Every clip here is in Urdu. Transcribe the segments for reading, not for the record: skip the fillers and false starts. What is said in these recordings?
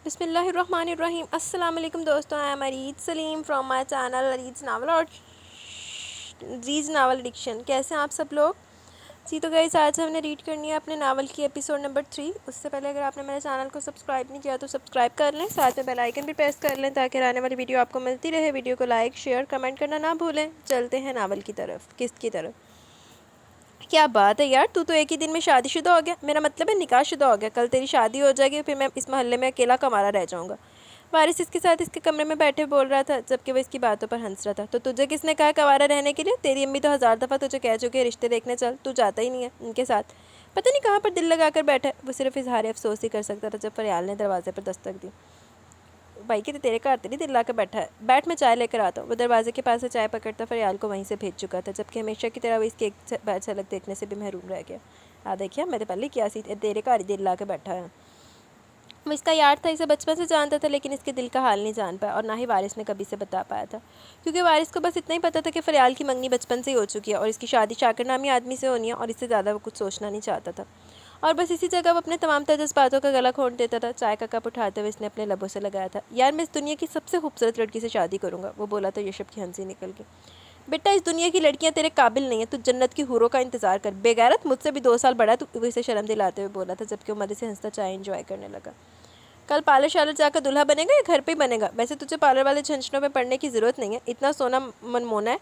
بسم اللہ الرحمن الرحیم۔ السلام علیکم دوستوں، I am Areed Saleem from my channel Areed's novel اور عزیز ناول ایڈکشن۔ کیسے ہیں آپ سب لوگ؟ جی تو گائز آج ہم نے ریڈ کرنی ہے اپنے ناول کی ایپیسوڈ نمبر 3۔ اس سے پہلے اگر آپ نے میرے چینل کو سبسکرائب نہیں کیا تو سبسکرائب کر لیں، ساتھ میں بیل آئیکن بھی پریس کر لیں تاکہ آنے والی ویڈیو آپ کو ملتی رہے۔ ویڈیو کو لائک شیئر کمنٹ کرنا نہ بھولیں۔ چلتے ہیں ناول کی طرف، قسط کی طرف۔ کیا بات ہے یار، تو ایک ہی دن میں شادی شدہ ہو گیا، میرا مطلب ہے نکاح شدہ ہو گیا۔ کل تیری شادی ہو جائے گی، پھر میں اس محلے میں اکیلا کمارا رہ جاؤں گا۔ وارث اس کے ساتھ اس کے کمرے میں بیٹھے بول رہا تھا جبکہ وہ اس کی باتوں پر ہنس رہا تھا۔ تو تجھے کس نے کہا کوارا رہنے کے لیے؟ تیری امی تو 1000 دفعہ تجھے کہہ چکے رشتے دیکھنے چل، تو جاتا ہی نہیں ہے ان کے ساتھ۔ پتہ نہیں کہاں پر دل لگا کر بیٹھا ہے۔ وہ صرف اظہار افسوس ہی کر سکتا تھا جب فریال نے دروازے پر دستک دی۔ بھائی کہ تیرے گھر تیری دل لا کے بیٹھا ہے، بیٹھ میں چائے لے کر آتا ہوں۔ وہ دروازے کے پاس سے چائے پکڑتا فریال کو وہیں سے بھیج چکا تھا، جبکہ ہمیشہ کی طرح وہ اس کی ایک جھلک دیکھنے سے بھی محروم رہ گیا۔ دیکھیا میرے پلے کیا سی تیرے گھر ہی دل لا کے بیٹھا ہے۔ وہ اس کا یار تھا، اسے بچپن سے جانتا تھا، لیکن اس کے دل کا حال نہیں جان پایا اور نہ ہی وارث نے کبھی سے بتا پایا تھا، کیونکہ وارث کو بس اتنا ہی پتا تھا کہ فریال کی منگنی بچپن سے ہی ہو چکی ہے اور اس کی شادی شاکر نامی آدمی سے ہونی ہے، اور اس سے زیادہ وہ کچھ سوچنا نہیں چاہتا تھا۔ اور بس اسی جگہ وہ اپنے تمام جذباتوں کا گلا کھول دیتا تھا۔ چائے کا کپ اٹھاتے ہوئے اس نے اپنے لبوں سے لگایا تھا۔ یار میں اس دنیا کی سب سے خوبصورت لڑکی سے شادی کروں گا، وہ بولا تو یشب کی ہنسی نکل گئی۔ بیٹا اس دنیا کی لڑکیاں تیرے قابل نہیں ہیں، تو جنت کی حوروں کا انتظار کر۔ بے غیرت، مجھ سے بھی 2 سال بڑا ہے، تو وہ اسے شرم دلاتے ہوئے بولا تھا، جبکہ وہ مزے سے ہنستا چائے انجوائے کرنے لگا۔ کل پارلر شارلر جا کر دلہا بنے گا یا گھر پہ ہی بنے گا؟ ویسے تجھے پارلر والے جھنجھنوں میں پڑنے کی ضرورت نہیں ہے، اتنا سونا منمونا ہے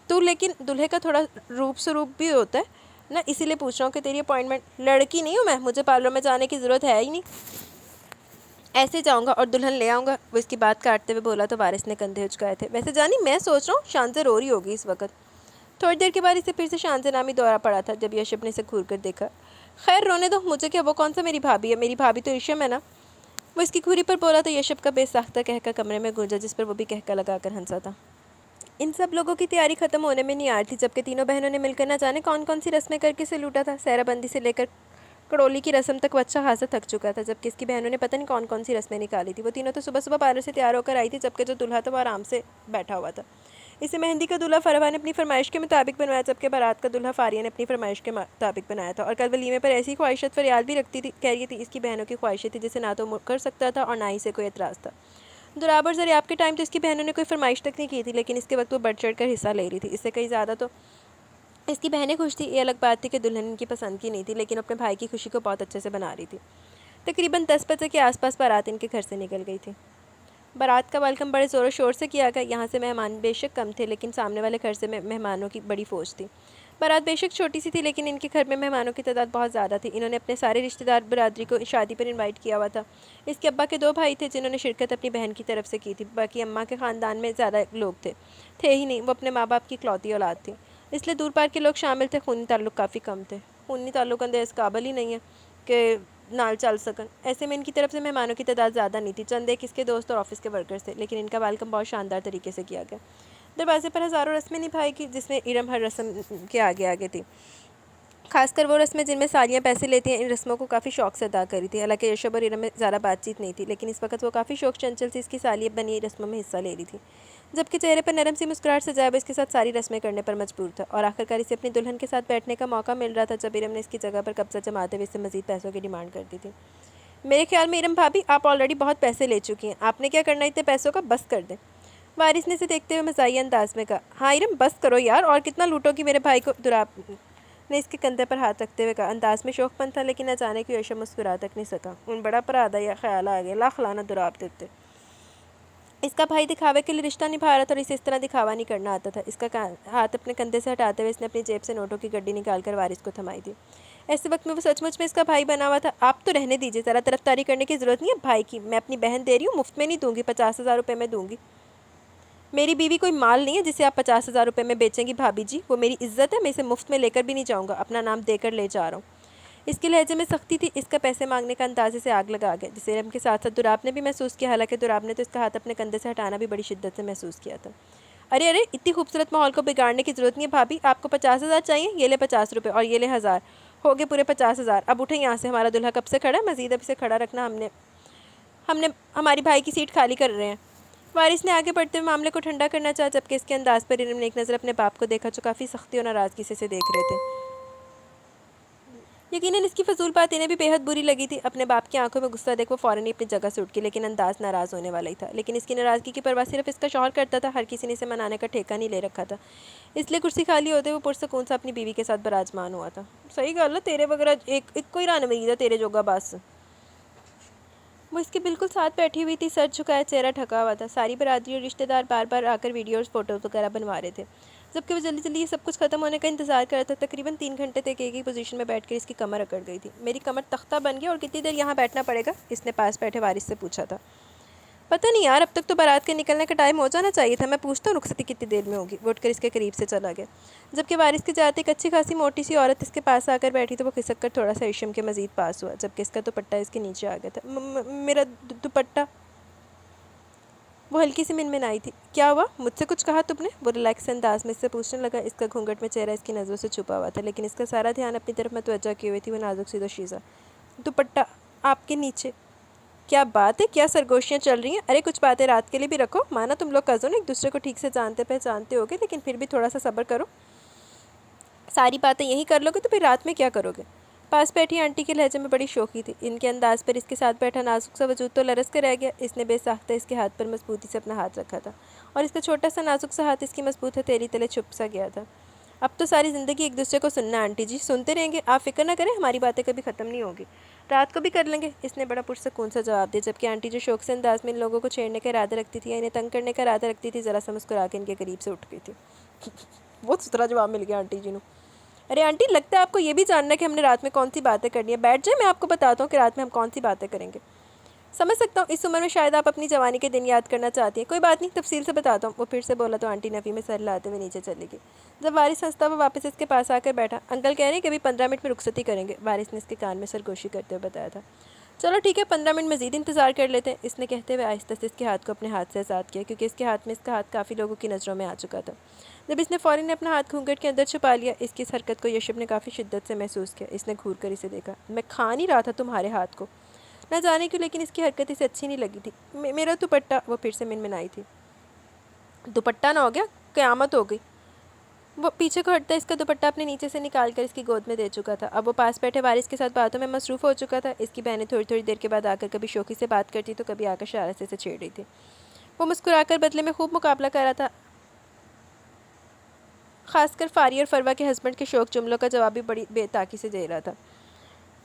تو، لیکن دلہے کا تھوڑا روپ سروپ بھی ہوتا ہے نا، اسی لیے پوچھ رہا ہوں کہ تیری اپوائنٹمنٹ۔ لڑکی نہیں ہوں میں، مجھے پارلر میں جانے کی ضرورت ہے ہی نہیں، ایسے جاؤں گا اور دلہن لے آؤں گا، وہ اس کی بات کاٹتے ہوئے بولا تو وارث نے کندھے اچکائے تھے۔ ویسے جانی میں سوچ رہا ہوں شانزے رو رہی ہوگی اس وقت۔ تھوڑی دیر کے بعد اسے پھر سے شانزے نامی دورہ پڑا تھا جب یشب نے اسے گھور کر دیکھا۔ خیر رونے دو، مجھے کیا، وہ کون سا میری بھابھی ہے، میری بھابھی تو ریشم ہے نا، وہ اس کی گھوری پر بولا تو یشب کا بے ساختہ کہکا کمرے میں گونجا، جس پر وہ بھی کہکا لگا کر ہنسا تھا۔ ان سب لوگوں کی تیاری ختم ہونے میں نہیں آ رہی تھی جبکہ تینوں بہنوں نے مل کر نہ جانے کون کون سی رسمیں کر کے اسے لوٹا تھا۔ سہرا بندی سے لے کر کڑولی کی رسم تک وہ اچھا خاصا تھک چکا تھا، جبکہ اس کی بہنوں نے پتہ نہیں کون کون سی رسمیں نکالی تھی۔ وہ تینوں تو صبح صبح پارلر سے تیار ہو کر آئی تھی، جبکہ جو دلہا تھا وہ آرام سے بیٹھا ہوا تھا۔ اسے مہندی کا دلہا فروا نے اپنی فرمائش کے مطابق بنوایا، جبکہ بارات کا دلہا فاریہ نے اپنی فرمائش کے مطابق بنایا تھا۔ اور کل ولیمے پر ایسی خواہشات فریال بھی رکھتی تھی، کہہ رہی تھی اس کی بہنوں کی خواہشیں تھی جسے نہ تو کر سکتا تھا اور نہ ہی سے کوئی اعتراض تھا۔ دراب اور زریاب کے ٹائم تو اس کی بہنوں نے کوئی فرمائش تک نہیں کی تھی، لیکن اس کے وقت وہ بڑھ چڑھ کر حصہ لے رہی تھی۔ اس سے کئی زیادہ تو اس کی بہنیں خوش تھی۔ یہ الگ بات تھی کہ دلہن ان کی پسند کی نہیں تھی، لیکن اپنے بھائی کی خوشی کو بہت اچھے سے بنا رہی تھی۔ تقریباً 10 بجے کے آس پاس بارات ان کے گھر سے نکل گئی تھی۔ بارات کا ویلکم بڑے زور و شور سے کیا گیا۔ یہاں سے مہمان بے شک کم تھے، لیکن سامنے والے گھر سے مہمانوں کی بڑی فوج تھی۔ بارات بے شک چھوٹی سی تھی، لیکن ان کے گھر میں مہمانوں کی تعداد بہت زیادہ تھی۔ انہوں نے اپنے سارے رشتہ دار برادری کو شادی پر انوائٹ کیا ہوا تھا۔ اس کے ابا کے 2 بھائی تھے جنہوں نے شرکت اپنی بہن کی طرف سے کی تھی، باقی اماں کے خاندان میں زیادہ لوگ تھے ہی نہیں، وہ اپنے ماں باپ کی اکلوتی اولاد تھی، اس لیے دور پار کے لوگ شامل تھے۔ خونی تعلق کافی کم تھے، خونی تعلق اندر اس قابل ہی نہیں ہے کہ نال چل سکن۔ ایسے میں ان کی طرف سے مہمانوں کی تعداد زیادہ نہیں تھی، چند ایک اس کے دوست اور آفس کے ورکرز تھے، لیکن ان کا ویلکم بہت شاندار طریقے سے کیا گیا۔ دروازے پر ہزاروں رسمیں نبھائی گئی، جس میں ارم ہر رسم کے آگے آگے تھی، خاص کر وہ رسمیں جن میں سالیاں پیسے لیتی ہیں۔ ان رسموں کو کافی شوق سے ادا کری تھی، حالانکہ یشب اور ارم میں زیادہ بات چیت نہیں تھی، لیکن اس وقت وہ کافی شوق چنچل سے اس کی سالیہ بنی رسموں میں حصہ لے رہی تھی، جبکہ چہرے پر نرم سی مسکراہٹ سے جائب اس کے ساتھ ساری رسمیں کرنے پر مجبور تھا۔ اور آخرکار اسے اپنی دلہن کے ساتھ بیٹھنے کا موقع مل رہا تھا جب ارم نے اس کی جگہ پر قبضہ جماتے ہوئے اس سے مزید پیسوں کی ڈیمانڈ کر دی تھی۔ میرے خیال میں ارم بھابی آپ آلریڈی بہت پیسے لے چکی ہیں، آپ نے کیا کرنا اتنے پیسوں کا، بس کر دیں۔ وارث نے اسے دیکھتے ہوئے مزاحیہ انداز میں کہا۔ ہاں ارم بس کرو یار، اور کتنا لوٹو گی میرے بھائی کو؟ دراب نے اس کے کندھے پر ہاتھ رکھتے ہوئے کہا۔ انداز میں شوق پن تھا، لیکن نہ جانے کیوں یشب مسکرا تک نہیں سکا۔ ان بڑا پرادہ یا خیال آ گیا، لاکھ لعنت دراب دیتے۔ اس کا بھائی دکھاوے کے لیے رشتہ نبھا رہا تھا اور اسے اس طرح دکھاوا نہیں کرنا آتا تھا۔ اس کا ہاتھ اپنے کندھے سے ہٹاتے ہوئے اس نے اپنی جیب سے نوٹوں کی گڈی نکال کر وارث کو تھمائی دی۔ ایسے وقت میں وہ سچ مچ میں اس کا بھائی بنا ہوا تھا۔ آپ تو رہنے دیجیے، ذرا طرفداری کرنے کی ضرورت نہیں ہے بھائی کی، میں اپنی بہن دے رہی ہوں، مفت میں نہیں دوں گی، 50,000 روپے میں دوں گی۔ میری بیوی کوئی مال نہیں ہے جسے آپ 50,000 روپے میں بیچیں گی بھابی جی، وہ میری عزت ہے، میں اسے مفت میں لے کر بھی نہیں جاؤں گا، اپنا نام دے کر لے جا رہا ہوں۔ اس کے لہجے میں سختی تھی، اس کا پیسے مانگنے کا انداز سے آگ لگا گیا، جسے ارم کے ساتھ ساتھ دراب نے بھی محسوس کیا، حالانکہ دراب نے تو اس کا ہاتھ اپنے کندھے سے ہٹانا بھی بڑی شدت سے محسوس کیا تھا۔ ارے اتنی خوبصورت ماحول کو بگاڑنے کی ضرورت نہیں ہے بھابی، آپ کو 50,000 چاہیے، یہ لے 50 روپے اور یہ لے 1000، ہو گئے پورے 50,000۔ اب اٹھیں یہاں سے، ہمارا دلہا کب سے کھڑا ہے، مزید اب اسے کھڑا رکھنا ہم نے ہماری بھائی کی سیٹ خالی کر رہے ہیں۔ وارث نے آگے بڑھتے ہوئے معاملے کو ٹھنڈا کرنا چاہا، جبکہ اس کے انداز پر ارم نے ایک نظر اپنے باپ کو دیکھا جو کافی سختی اور ناراضگی سے اسے دیکھ رہے تھے۔ یقیناً اس کی فضول بات انہیں بھی بے حد بری لگی تھی۔ اپنے باپ کی آنکھوں میں غصہ دیکھ وہ فوراً ہی اپنی جگہ سے اٹھ گئی، لیکن انداز ناراض ہونے والا ہی تھا۔ لیکن اس کی ناراضگی کی پرواہ صرف اس کا شوہر کرتا تھا، ہر کسی نے اسے منانے کا ٹھیکہ نہیں لے رکھا تھا، اس لیے کرسی خالی ہوتے وہ پرسکون سا اپنی بیوی کے ساتھ براجمان ہوا تھا۔ صحیح گل ہے، تیرے وغیرہ ایک کوئی رن مرید ہے تیرے جوگا بس۔ وہ اس کے بالکل ساتھ بیٹھی ہوئی تھی، سر جھکائے، چہرہ ڈھکا ہوا تھا۔ ساری برادری اور رشتہ دار بار بار آ کر ویڈیوز فوٹوز وغیرہ بنوا رہے تھے، جبکہ وہ جلدی جلدی یہ سب کچھ ختم ہونے کا انتظار کر رہا تھا۔ تقریباً 3 گھنٹے تک ایک ہی پوزیشن میں بیٹھ کر اس کی کمر اکڑ گئی تھی۔ میری کمر تختہ بن گئی، اور کتنی دیر یہاں بیٹھنا پڑے گا؟ اس نے پاس بیٹھے وارث سے پوچھا تھا۔ پتہ نہیں یار، اب تک تو بارات کے نکلنے کا ٹائم ہو جانا چاہیے تھا، میں پوچھتا ہوں رخصتی کتنی دیر میں ہوگی۔ وہ اٹھ کر اس کے قریب سے چلا گیا۔ جبکہ وارث کے جاتے ایک اچھی خاصی موٹی سی عورت اس کے پاس آ کر بیٹھی تو وہ کھسک کر تھوڑا سا ریشم کے مزید پاس ہوا، جبکہ اس کا دوپٹہ اس کے نیچے آ گیا تھا۔ میرا دوپٹہ۔ وہ ہلکی سی منمنائی تھی۔ کیا ہوا؟ مجھ سے کچھ کہا تم نے؟ وہ ریلیکس انداز میں اس سے پوچھنے لگا۔ اس کا گھونگھٹ میں چہرہ اس کی نظروں سے چھپا ہوا تھا، لیکن اس کا سارا دھیان اپنی طرف متوجہ کیے ہوئے تھی وہ نازک سی دوشیزہ۔ دوپٹہ آپ کے نیچے؟ کیا بات ہے، کیا سرگوشیاں چل رہی ہیں؟ ارے کچھ باتیں رات کے لیے بھی رکھو، مانا تم لوگ کزن ایک دوسرے کو ٹھیک سے جانتے پہچانتے ہوگے، لیکن پھر بھی تھوڑا سا صبر کرو۔ ساری باتیں یہی کر لو گے تو پھر رات میں کیا کرو گے؟ پاس بیٹھی آنٹی کے لہجے میں بڑی شوخی تھی۔ ان کے انداز پر اس کے ساتھ بیٹھا نازک سا وجود تو لرز کر رہ گیا۔ اس نے بے ساختہ اس کے ہاتھ پر مضبوطی سے اپنا ہاتھ رکھا تھا، اور اس کا چھوٹا سا نازک سا ہاتھ اس کی مضبوط ہتھیلی تلے چھپ سا گیا تھا۔ اب تو ساری زندگی ایک دوسرے کو سننا ہے آنٹی جی، سنتے رہیں گے، آپ فکر نہ کریں، ہماری باتیں کبھی ختم نہیں ہوگی، رات کو بھی کر لیں گے۔ اس نے بڑا پرسکون سا جواب دیا، جبکہ آنٹی جو شوق سے انداز میں ان لوگوں کو چھیڑنے کا ارادہ رکھتی تھی یا انہیں تنگ کرنے کا ارادہ رکھتی تھی، ذرا سا مسکرا کے ان کے قریب سے اٹھ گئی تھی۔ بہت ستھرا جواب مل گیا آنٹی جی نو۔ ارے آنٹی، لگتا ہے آپ کو یہ بھی جاننا ہے کہ ہم نے رات میں کون سی باتیں کرنی ہے۔ بیٹھ جائیں، میں آپ کو بتاتا ہوں کہ رات میں ہم کون سی باتیں کریں گے۔ سمجھ سکتا ہوں، اس عمر میں شاید آپ اپنی جوانی کے دن یاد کرنا چاہتی ہیں، کوئی بات نہیں، تفصیل سے بتاتا ہوں۔ وہ پھر سے بولا تو آنٹی نفی میں سر لاتے ہوئے نیچے چلی گئی۔ جب وارث ہنستا وہ واپس اس کے پاس آ کر بیٹھا۔ انکل کہہ رہے ہیں کہ ابھی 15 منٹ میں رخصتی کریں گے، وارث نے اس کے کان میں سرگوشی کرتے ہوئے بتایا تھا۔ چلو ٹھیک ہے، 15 منٹ مزید انتظار کر لیتے ہیں، اس نے کہتے ہوئے آہستہ سے اس کے ہاتھ کو اپنے ہاتھ سے آزاد کیا، کیونکہ اس کے ہاتھ میں اس کا ہاتھ کافی لوگوں کی نظروں میں آ چکا تھا۔ جب اس نے فوراً اپنا ہاتھ گھونگھٹ کے اندر چھپا لیا، اس کی اس حرکت کو یشب نے کافی شدت سے محسوس کیا۔ اس نے گھور کر اسے دیکھا۔ میں کھا نہیں رہا تھا تمہارے ہاتھ کو، نہ جانے کیوں، لیکن اس کی حرکت اسے اچھی نہیں لگی تھی۔ میرا دوپٹہ، وہ پھر سے منمنائی تھی۔ دوپٹہ نہ ہو گیا، قیامت ہو گئی۔ وہ پیچھے کو ہٹتا اس کا دوپٹہ اپنے نیچے سے نکال کر اس کی گود میں دے چکا تھا۔ اب وہ پاس بیٹھے وارث کے ساتھ باتوں میں مصروف ہو چکا تھا۔ اس کی بہنیں تھوڑی تھوڑی دیر کے بعد آ کر کبھی شوخی سے بات کرتی تو کبھی آ کر شرارت سے اسے چھیڑ رہی تھی۔ وہ مسکرا کر بدلے میں خوب مقابلہ کر رہا تھا، خاص کر فاری اور فروہ کے ہسبینڈ کے شوق جملوں کا جواب بھی بڑی بے تاکی سے دے رہا تھا،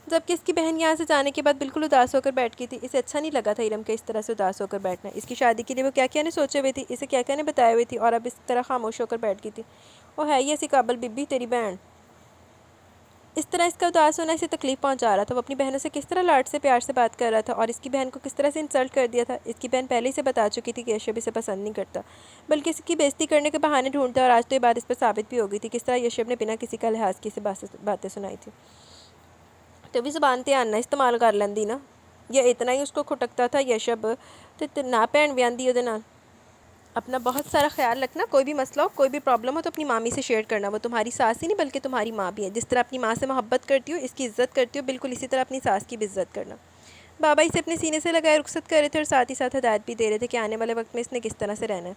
جبکہ اس کی بہن یہاں سے جانے کے بعد بالکل اداس ہو کر بیٹھ گئی تھی۔ اسے اچھا نہیں لگا تھا ارم کے اس طرح سے اداس ہو کر بیٹھنا۔ اس کی شادی کے لیے وہ کیا کیا نے سوچے ہوئے تھی، اسے کیا کیا نے بتائے ہوئے تھی، اور اب اس طرح خاموش ہو کر بیٹھ گئی تھی۔ وہ ہے ہی ایسی قابل بی بی تیری بہن۔ اس طرح اس کا اداس ہونا اسے تکلیف پہنچا رہا تھا۔ وہ اپنی بہنوں سے کس طرح لاڈ سے پیار سے بات کر رہا تھا، اور اس کی بہن کو کس طرح سے انسلٹ کر دیا تھا۔ اس کی بہن پہلے ہی سے بتا چکی تھی کہ یشب اسے پسند نہیں کرتا، بلکہ اس کی بےزتی کرنے کے بہانے ڈھونڈتا، اور آج تو یہ بات اس پر ثابت بھی ہو گئی تھی۔ کس طرح یشب نے بنا کسی کا لحاظ کی اسے باتیں سنائی تھی۔ تو بھی زبان تے آنا استعمال کر لیندی نا، یا اتنا ہی اس کو کھٹکتا تھا یشب تے نہ بھین بھی آندی اودے نال۔ اپنا بہت سارا خیال رکھنا، کوئی بھی مسئلہ ہو، کوئی بھی پرابلم ہو تو اپنی مامی سے شیئر کرنا، وہ تمہاری ساس ہی نہیں بلکہ تمہاری ماں بھی ہے۔ جس طرح اپنی ماں سے محبت کرتی ہو، اس کی عزت کرتی ہو، بالکل اسی طرح اپنی ساس کی بھی عزت کرنا۔ بابا اسے اپنے سینے سے لگائے رخصت کر رہے تھے، اور ساتھ ہی ساتھ ہدایت بھی دے رہے تھے کہ آنے والے وقت میں اس نے کس طرح سے رہنا ہے۔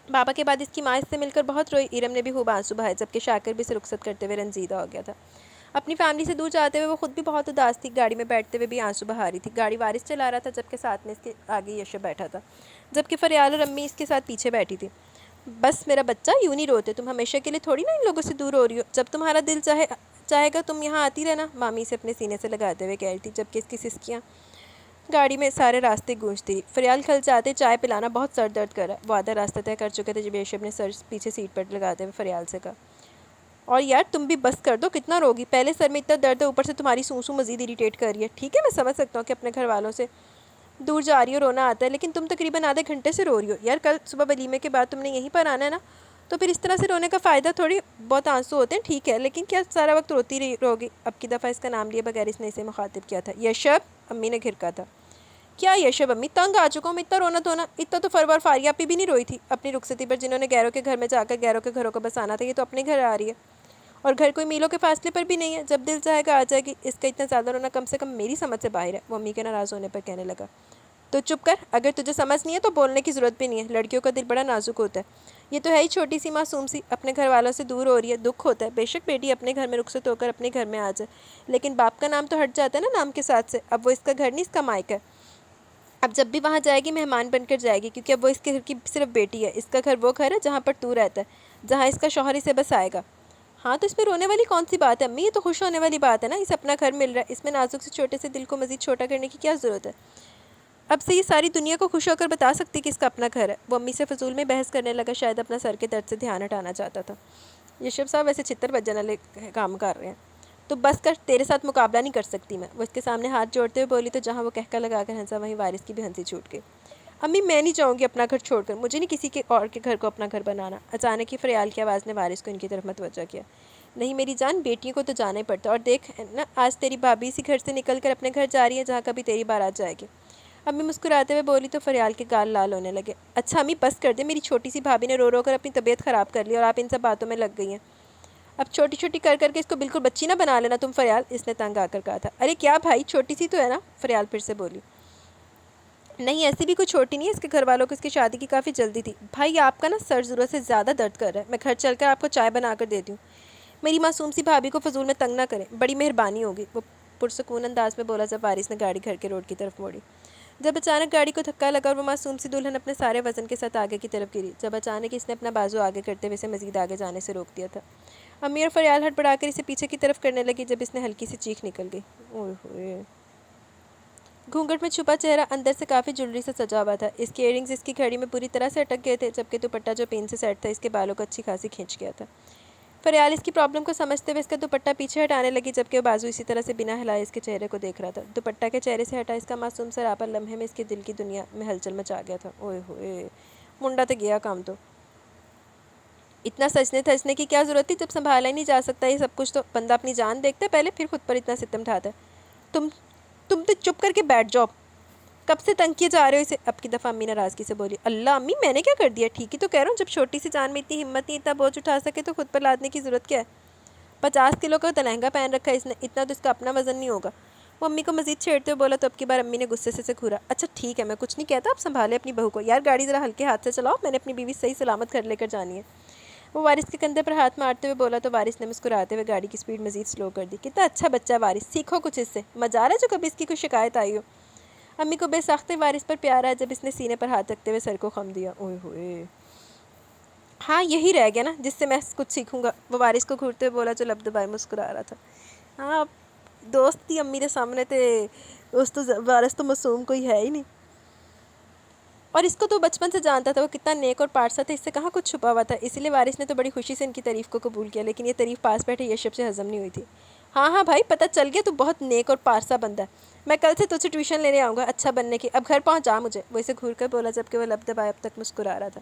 بابا کے بعد اس کی ماں اس سے مل کر بہت روئی۔ ارم نے بھی خوب آنسو بہائے، جبکہ شاکر بھی اسے رخصت کرتے ہوئے رنجیدہ ہو گیا تھا۔ اپنی فیملی سے دور جاتے ہوئے وہ خود بھی بہت اداس تھی، گاڑی میں بیٹھتے ہوئے بھی آنسو بہا رہی تھی۔ گاڑی وارث چلا رہا تھا، جبکہ ساتھ میں اس کے آگے یشب بیٹھا تھا، جبکہ فریال اور امی اس کے ساتھ پیچھے بیٹھی تھی۔ بس میرا بچہ، یوں نہیں روتے، تم ہمیشہ کے لیے تھوڑی نا ان لوگوں سے دور ہو رہی ہو، جب تمہارا دل چاہے گا تم یہاں آتی رہنا، مامی اسے اپنے سینے سے لگاتے ہوئے کہہ رہی تھی، جبکہ اس کی سسکیاں گاڑی میں سارے راستے گونجتی رہی۔ فریال کھل جاتے، چائے پلانا، بہت سر درد کر رہا ہے۔ وہ آدھا راستہ طے کر چکے تھے جب یشب نے سر پیچھے سیٹ پر لگاتے ہوئے فریال سے کہا، اور یار تم بھی بس کر دو، کتنا روگی، پہلے سر میں اتنا درد ہے، اوپر سے تمہاری سونسو مزید اریٹیٹ کر رہی ہے۔ ٹھیک ہے، میں سمجھ سکتا ہوں کہ اپنے گھر والوں سے دور جا رہی ہو، رونا آتا ہے، لیکن تم تقریباً آدھے گھنٹے سے رو رہی ہو یار، کل صبح ولیمے کے بعد تم نے یہیں پر آنا ہے نا، تو پھر اس طرح سے رونے کا فائدہ تھوڑی، بہت آنسو ہوتے ہیں ٹھیک ہے، لیکن کیا سارا وقت روتی رہوگی؟ اب کی دفعہ اس کا نام لیے بغیر اس نے اسے مخاطب کیا تھا۔ یشب، امی نے گھرکا تھا۔ کیا یشب امی، تنگ آ چکا ہوں، اتنا رونا دھونا، اتنا تو فروہ اور فاریہ پہ بھی نہیں روئی تھی اپنی رخصتی پر، جنہوں نے غیروں کے گھر میں جا کر غیروں کے گھروں کو بسانا تھا، یہ تو اپنے گھر آ رہی ہے، اور گھر کوئی میلوں کے فاصلے پر بھی نہیں ہے، جب دل چاہے گا آ جائے گی۔ اس کا اتنا زیادہ رونا کم سے کم میری سمجھ سے باہر ہے، وہ امی کے ناراض ہونے پر کہنے لگا۔ تو چپ کر، اگر تجھے سمجھ نہیں ہے تو بولنے کی ضرورت بھی نہیں ہے، لڑکیوں کا دل بڑا نازک ہوتا ہے۔ یہ تو ہے ہی چھوٹی سی معصوم سی، اپنے گھر والوں سے دور ہو رہی ہے، دکھ ہوتا ہے، بے شک بیٹی اپنے گھر میں رخصت ہو کر اپنے گھر میں آ جائے، لیکن باپ کا نام تو ہٹ جاتا ہے نا نام کے ساتھ سے، اب وہ اس کا گھر نہیں، اس کا مائکا ہے۔ اب جب بھی وہاں جائے گی مہمان بن کر جائے گی، کیونکہ اب وہ اس کے گھر کی صرف بیٹی ہے، اس کا گھر وہ گھر ہے جہاں پر تو رہتا ہے، جہاں اس کا شوہر اسے بس آئے گا۔ ہاں تو اس میں رونے والی کون سی بات ہے امی، یہ تو خوش ہونے والی بات ہے نا، اسے اپنا گھر مل رہا ہے، اس میں نازک سے چھوٹے سے دل کو مزید چھوٹا کرنے کی کیا ضرورت ہے؟ اب سے یہ ساری دنیا کو خوش ہو کر بتا سکتی کہ اس کا اپنا گھر ہے۔ وہ امی سے فضول میں بحث کرنے لگا، شاید اپنا سر کے درد سے دھیان ہٹانا چاہتا تھا۔ یشب صاحب ویسے چھتر بجنے والے کام کر رہے ہیں، تو بس کر، تیرے ساتھ مقابلہ نہیں کر سکتی میں، وہ اس کے سامنے ہاتھ جوڑتے ہوئے بولی، تو جہاں وہ کہکا لگا کر ہنسا وہیں وارث کی بھی ہنسی چھوٹ گئی۔ امی میں نہیں چاہوں گی اپنا گھر چھوڑ کر، مجھے نہیں کسی کے اور کے گھر کو اپنا گھر بنانا۔ اچانک ہی فریال کی آواز نے وارث کو ان کی طرف متوجہ کیا۔ نہیں میری جان، بیٹیوں کو تو جانا ہی پڑتا ہے، اور دیکھ نا آج تیری بھابھی اسی گھر سے نکل کر اپنے گھر جا رہی ہے جہاں کبھی تیری بارات جائے گی۔ امی مسکراتے ہوئے بولی تو فریال کے گال لال ہونے لگے۔ اچھا امی بس کر دے، میری چھوٹی سی بھابھی نے رو رو کر اپنی طبیعت خراب کر لی اور آپ ان سب باتوں میں لگ گئی ہیں۔ اب چھوٹی چھوٹی کر کر کے اس کو بالکل بچی نہ بنا لینا تم فریال، اس نے تنگ آ کر کہا تھا۔ ارے کیا بھائی، چھوٹی سی تو ہے نا، فریال پھر سے بولی۔ نہیں ایسی بھی کوئی چھوٹی نہیں ہے، اس کے گھر والوں کو اس کی شادی کی کافی جلدی تھی۔ بھائی آپ کا نا سر ضرورت سے زیادہ درد کر رہا ہے، میں گھر چل کر آپ کو چائے بنا کر دیتی ہوں۔ میری معصوم سی بھابھی کو فضول میں تنگ نہ کریں، بڑی مہربانی ہوگی، وہ پرسکون انداز میں بولا جب وارث نے گاڑی گھر کے روڈ کی طرف موڑی۔ جب اچانک گاڑی کو دھکا لگا اور وہ معصوم سی دلہن اپنے سارے وزن کے ساتھ آگے کی طرف گری، جب اچانک اس نے اپنا بازو آگے کرتے ہوئے اسے مزید آگے جانے سے روک دیا تھا۔ امی اور فریال ہٹ بڑھا کر اسے پیچھے کی طرف کرنے لگی، جب اس نے ہلکی سی چیخ نکل گئی۔ اوئے ہوئے! گھونگھٹ میں چھپا چہرہ اندر سے کافی جولری سے سجا ہوا تھا، اس کے ایئرنگز اس کی گھڑی میں پوری طرح سے اٹک گئے تھے، جبکہ دوپٹہ جو پین سے سیٹ تھا اس کے بالوں کو اچھی خاصی کھینچ گیا تھا۔ فریال اس کی پرابلم کو سمجھتے ہوئے اس کا دوپٹہ پیچھے ہٹانے لگی، جبکہ وہ بازو اسی طرح سے بنا ہلائے اس کے چہرے کو دیکھ رہا تھا۔ دوپٹہ کے چہرے سے ہٹا اس کا معصوم سر آپا لمحے میں اس کے دل کی دنیا میں ہلچل مچا گیا تھا۔ اوئے ہوئے! منڈا تو گیا کام تو۔ اتنا سجنے تھجنے کی کیا ضرورت تھی جب سنبھالا ہی نہیں جا سکتا یہ سب کچھ، تو بندہ اپنی جان دیکھتا ہے پہلے، پھر خود پر اتنا ستم ڈھاتا ہے۔ تم تو چپ کر کے بیٹھ جاؤ، کب سے تنگ کیے جا رہے ہو اسے؟ اب کی دفعہ امی ناراضگی سے بولی۔ اللہ امی میں نے کیا کر دیا؟ ٹھیک ہی تو کہہ رہا ہوں، جب چھوٹی سی جان میں اتنی ہمت نہیں اتنا بوجھ اٹھا سکے تو خود پر لادنے کی ضرورت کیا ہے؟ 50 کلو کا تو لہنگا پہن رکھا ہے اس نے، اتنا تو اس کا اپنا وزن نہیں ہوگا۔ وہ امی کو مزید چھیڑتے ہوئے بولا تو اب کی بار امی نے غصے سے گھورا۔ اچھا ٹھیک ہے میں کچھ نہیں کہتا، آپ سنبھالے اپنی بہو کو، یار گاڑی ذرا ہلکے ہاتھ سے چلاؤ، میں نے اپنی بیوی صحیح سلامت گھر لے کر جانی ہے۔ وہ وارث کے کندھے پر ہاتھ مارتے ہوئے بولا تو وارث نے مسکراتے ہوئے گاڑی کی سپیڈ مزید سلو کر دی۔ کتنا اچھا بچہ ہے وارث، سیکھو کچھ اس سے، مزار ہے جو کبھی اس کی کوئی شکایت آئی ہو۔ امی کو بے ساختہ وارث پر پیار آیا جب اس نے سینے پر ہاتھ رکھتے ہوئے سر کو خم دیا۔ اوئے ہوئے! ہاں یہی رہ گیا نا جس سے میں کچھ سیکھوں گا، وہ وارث کو گھورتے ہوئے بولا جو لب دبائے مسکرا رہا تھا۔ ہاں دوست تھی امی دے سامنے تے اس تو وارث تو معصوم کوئی ہے ہی نہیں، اور اس کو تو بچپن سے جانتا تھا، وہ کتنا نیک اور پارسا تھا، اس سے کہاں کچھ چھپا ہوا تھا، اسی لیے وارث نے تو بڑی خوشی سے ان کی تعریف کو قبول کیا، لیکن یہ تعریف پاس بیٹھے یشب سے ہضم نہیں ہوئی تھی۔ ہاں ہاں بھائی پتہ چل گیا، تو بہت نیک اور پارسا بندہ ہے، میں کل سے تجھے ٹیوشن لینے آؤں گا اچھا بننے کی، اب گھر پہنچا مجھے، وہ اسے گھور کر بولا جبکہ وہ لب دبائے اب تک مسکرا رہا تھا۔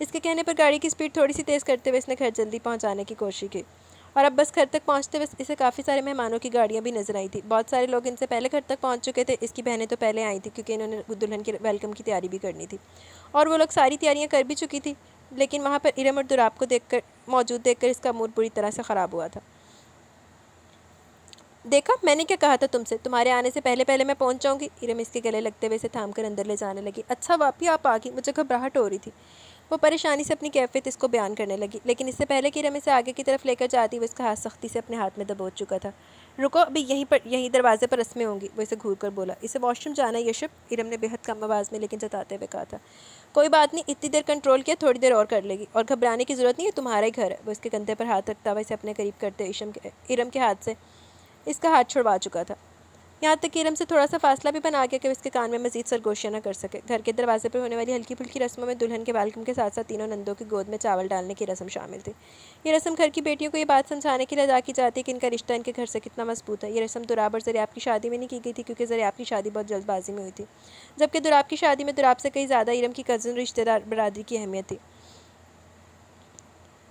اس کے کہنے پر گاڑی کی سپیڈ تھوڑی سی تیز کرتے ہوئے اس نے گھر جلدی پہنچانے کی کوشش کی، اور اب بس گھر تک پہنچتے ہوئے اسے کافی سارے مہمانوں کی گاڑیاں بھی نظر آئی تھیں، بہت سارے لوگ ان سے پہلے گھر تک پہنچ چکے تھے، اس کی بہنیں تو پہلے آئی تھیں کیونکہ انہوں نے دلہن کی ویلکم کی تیاری بھی کرنی تھی، اور وہ لوگ ساری تیاریاں کر بھی چکی تھی، لیکن وہاں پر ارم اور دراب کو موجود دیکھ کر اس کا موڈ بری طرح سے خراب ہوا تھا۔ دیکھا میں نے کیا کہا تھا تم سے، تمہارے آنے سے پہلے پہلے میں پہنچ جاؤں گی، ارم اس کے گلے لگتے ہوئے اسے تھام کر اندر لے جانے لگی۔ اچھا واپی آپ آ گئی، مجھے گھبراہٹ ہو رہی تھی، وہ پریشانی سے اپنی کیفیت اس کو بیان کرنے لگی، لیکن اس سے پہلے کہ ارم اسے آگے کی طرف لے کر جاتی وہ اس کا ہاتھ سختی سے اپنے ہاتھ میں دبوچ چکا تھا۔ رکو ابھی یہیں دروازے پر رسمیں ہوں گی، وہ اسے گھور کر بولا۔ اسے واش روم جانا ہے یشب، ارم نے بے حد کم آواز میں لیکن جتاتے ہوئے کہا تھا۔ کوئی بات نہیں، اتنی دیر کنٹرول کیا، تھوڑی دیر اور کر لے گی، اور گھبرانے کی ضرورت نہیں ہے، تمہارا ہی گھر ہے، وہ اس کے کندھے پر ہاتھ رکھتا ہوا اسے اپنے قریب کرتے ارم کے ہاتھ سے اس کا ہاتھ چھڑوا چکا تھا، یہاں تک کہ ارم سے تھوڑا سا فاصلہ بھی بنا گیا کہ وہ اس کے کان میں مزید سرگوشیاں نہ کر سکے۔ گھر کے دروازے پر ہونے والی ہلکی پھلکی رسموں میں دلہن کے ویلکم کے ساتھ ساتھ تینوں نندوں کی گود میں چاول ڈالنے کی رسم شامل تھی۔ یہ رسم گھر کی بیٹیوں کو یہ بات سمجھانے کے لیے ادا کی جاتی ہے کہ ان کا رشتہ ان کے گھر سے کتنا مضبوط ہے۔ یہ رسم دراب اور زریاب کی شادی میں نہیں کی گئی تھی کیونکہ زریاب کی شادی بہت جلد بازی میں ہوئی تھی، جبکہ دراب کی شادی میں دراب سے کئی زیادہ ارم کی کزن رشتہ دار برادری کی اہمیت تھی۔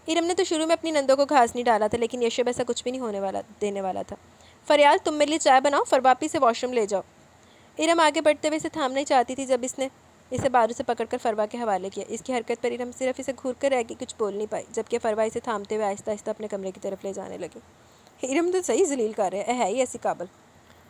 ارم نے تو شروع میں اپنی نندوں کو گھاس نہیں ڈالا تھا، لیکن یشب ایسا کچھ بھی نہیں دینے والا تھا۔ فریال تم میرے لیے چائے بناؤ، فرواپی سے واش روم لے جاؤ۔ ارم آگے بڑھتے ہوئے اسے تھامنا ہی چاہتی تھی جب اس نے اسے بارو سے پکڑ کر فروا کے حوالے کیا۔ اس کی حرکت پر ارم صرف اسے گھور کر رہ گئی، کچھ بول نہیں پائی، جبکہ فروا اسے تھامتے ہوئے آہستہ آہستہ اپنے کمرے کی طرف لے جانے لگی۔ ارم تو صحیح ذلیل کر رہے ہے ہی ایسی قابل۔